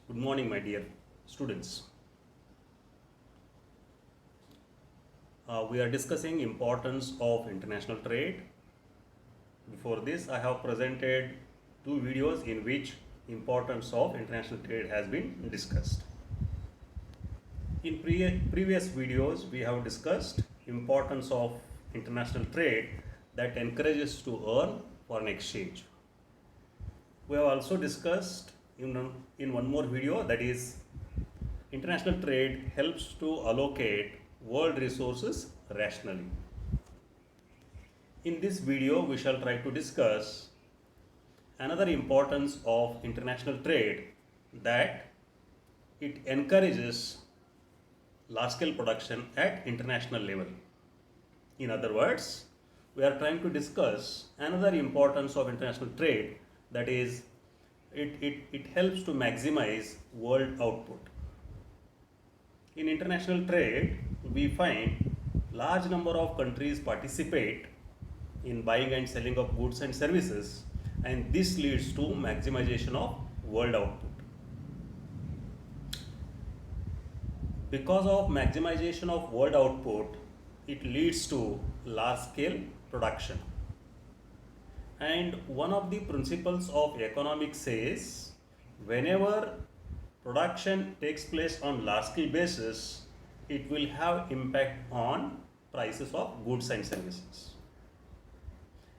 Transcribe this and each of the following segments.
Good morning, my dear students. We are discussing importance of international trade. Before this, I have presented two videos in which importance of international trade has been discussed. In previous videos, we have discussed importance of international trade that encourages to earn foreign exchange. We have also discussed in one more video, that is international trade helps to allocate world resources rationally. In this video, we shall try to discuss another importance of international trade, that it encourages large scale production at international level. In other words, we are trying to discuss another importance of international trade, that is it helps to maximize world output. In international trade, we find large number of countries participate in buying and selling of goods and services, and this leads to maximization of world output. Because of maximization of world output, it leads to large scale production. And one of the principles of economics says, whenever production takes place on large scale basis, it will have impact on prices of goods and services.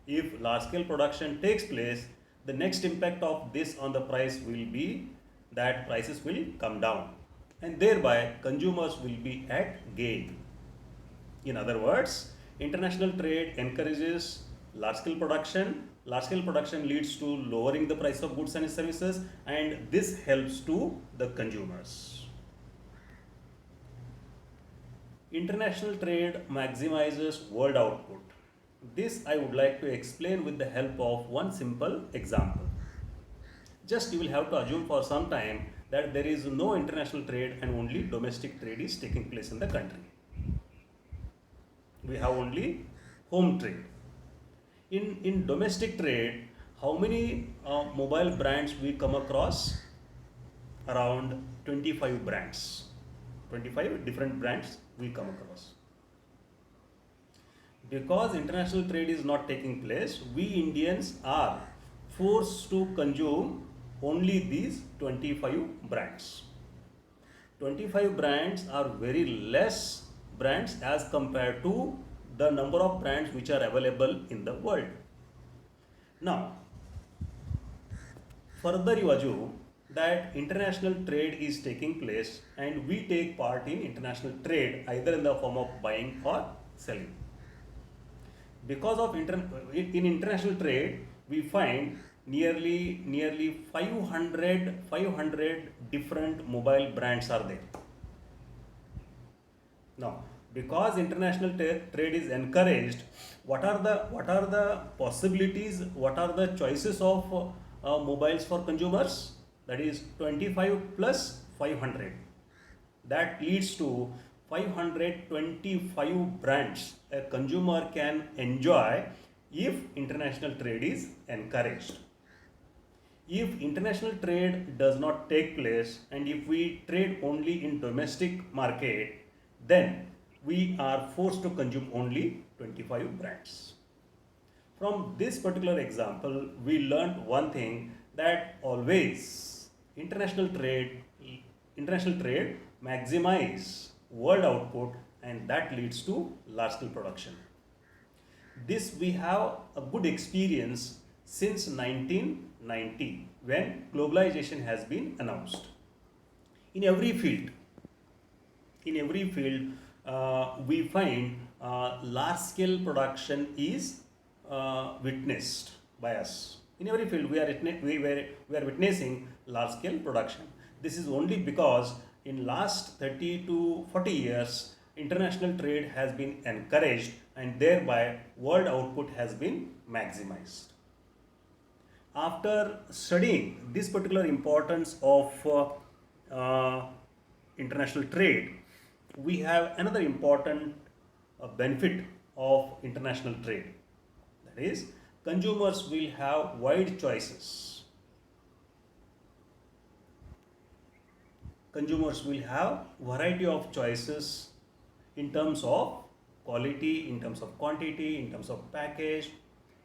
If large scale production takes place, the next impact of this on the price will be that prices will come down, and thereby consumers will be at gain. In other words, international trade encourages large scale production. Large scale production leads to lowering the price of goods and services, and this helps to the consumers. International trade maximizes world output. This I would like to explain with the help of one simple example. Just you will have to assume for some time that there is no international trade and only domestic trade is taking place in the country. We have only home trade. In domestic trade, how many mobile brands we come across? Around 25 brands. 25 different brands we come across. Because international trade is not taking place, we Indians are forced to consume only these 25 brands. 25 brands are very less brands as compared to the number of brands which are available in the world. Now, further you assume that international trade is taking place and we take part in international trade either in the form of buying or selling. Because of in international trade, we find nearly 500 different mobile brands are there. Now, because international trade is encouraged, what are the possibilities, what are the choices of mobiles for consumers? That is 25 plus 500. That leads to 525 brands a consumer can enjoy if international trade is encouraged. If international trade does not take place and if we trade only in domestic market, then we are forced to consume only 25 brands. From this particular example, we learned one thing, that always international trade maximize world output, and that leads to large scale production. This we have a good experience since 1990, when globalization has been announced. In every field, we find large scale production is witnessed by us. In every field, we are witnessing large scale production. This is only because in last 30 to 40 years, international trade has been encouraged, and thereby world output has been maximized. After studying this particular importance of international trade, we have another important benefit of international trade. That is, consumers will have wide choices. consumers will have variety of choices in terms of quality, in terms of quantity, in terms of package,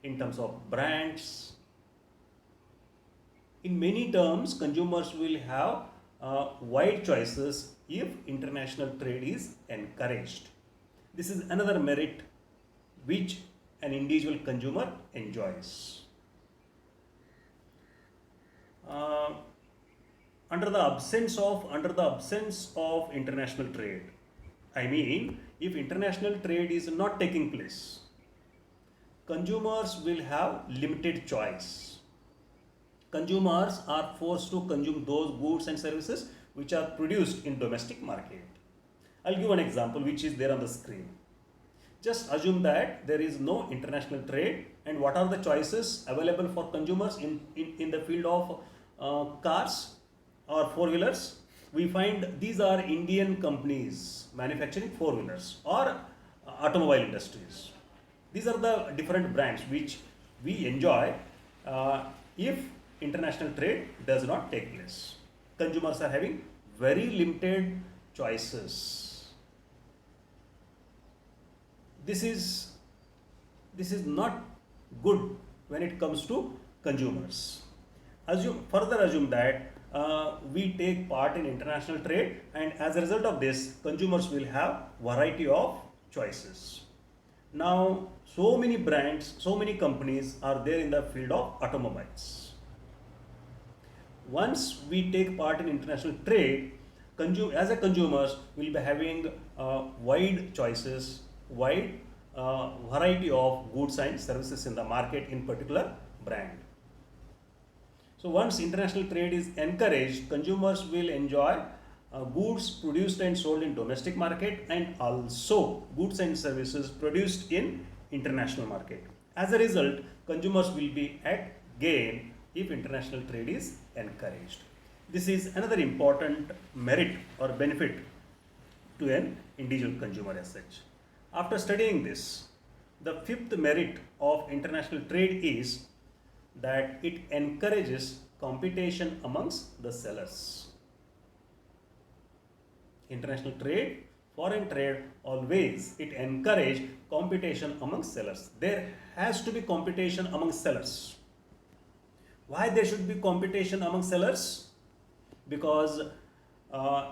in terms of brands. In many terms, consumers will have wide choices if international trade is encouraged. This is another merit which an individual consumer enjoys. Uh, under the absence of international trade, I mean, if international trade is not taking place, consumers will have limited choice. Consumers are forced to consume those goods and services which are produced in domestic market. I'll give an example which is there on the screen. Just assume that there is no international trade, and what are the choices available for consumers in the field of cars or four wheelers? We find these are Indian companies manufacturing four wheelers or automobile industries. These are the different brands which we enjoy if international trade does not take place. Consumers are having very limited choices. This is not good when it comes to consumers. Assume that we take part in international trade, and as a result of this, consumers will have variety of choices. Now, so many brands, so many companies are there in the field of automobiles. Once we take part in international trade, as a consumers will be having wide choices, wide variety of goods and services in the market in particular brand. So once international trade is encouraged, consumers will enjoy goods produced and sold in domestic market, and also goods and services produced in international market. As a result, consumers will be at gain if international trade is encouraged. This is another important merit or benefit to an individual consumer as such. After studying this, the fifth merit of international trade is that it encourages competition amongst the sellers. International trade, foreign trade, always it encourages competition amongst sellers. There has to be competition among sellers. Why there should be competition among sellers? Because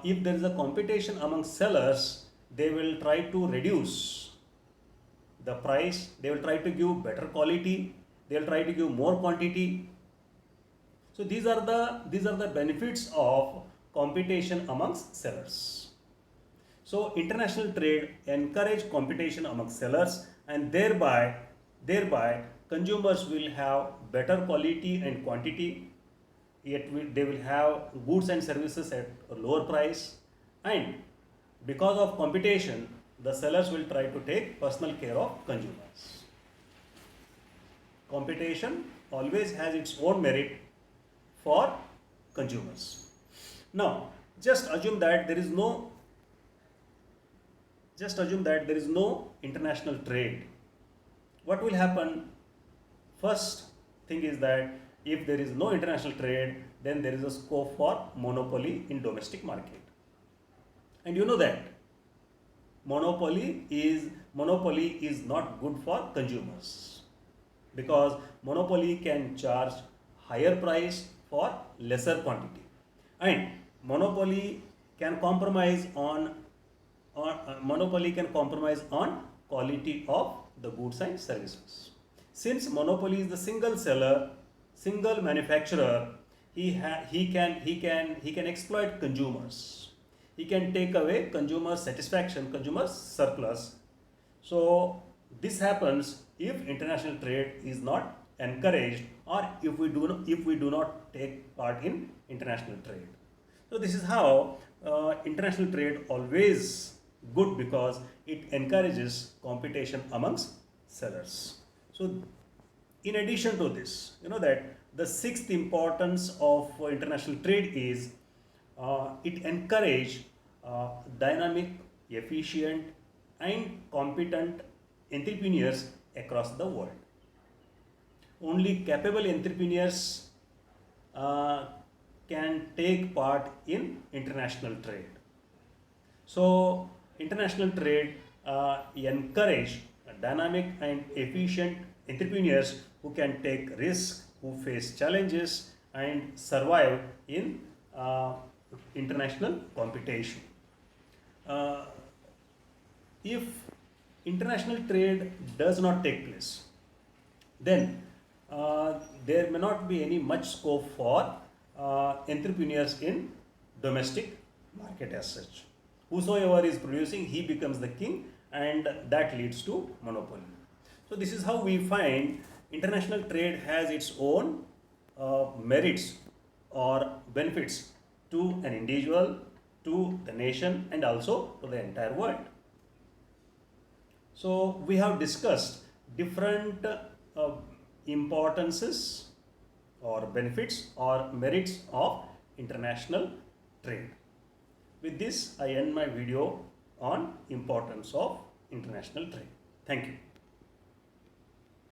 if there is a competition among sellers, they will try to reduce the price, they will try to give better quality, they will try to give more quantity. So these are the benefits of competition amongst sellers. So international trade encourage competition among sellers, and thereby consumers will have better quality and quantity, yet they will have goods and services at a lower price, and because of competition, the sellers will try to take personal care of consumers. Competition always has its own merit for consumers. Now, just assume that there is no international trade. What will happen? First thing is that if there is no international trade, then there is a scope for monopoly in domestic market. And you know that monopoly is not good for consumers, because monopoly can charge higher price for lesser quantity, and monopoly can compromise on quality of the goods and services. Since monopoly is the single seller, single manufacturer, he can exploit consumers. He can take away consumer satisfaction, consumer surplus. So this happens if international trade is not encouraged, or if we do not take part in international trade. So this is how international trade always good, because it encourages competition amongst sellers. So in addition to this, you know that the sixth importance of international trade is it encourage dynamic, efficient, and competent entrepreneurs across the world. Only capable entrepreneurs can take part in international trade. So, international trade encourage dynamic and efficient entrepreneurs who can take risks, who face challenges, and survive in international competition. Uh, if international trade does not take place, then there may not be any much scope for entrepreneurs in domestic market as such. Whosoever is producing, he becomes the king, and that leads to monopoly. So this is how we find international trade has its own merits or benefits to an individual, to the nation, and also to the entire world. So we have discussed different importances or benefits or merits of international trade. With this, I end my video on importance of international trade. Thank you.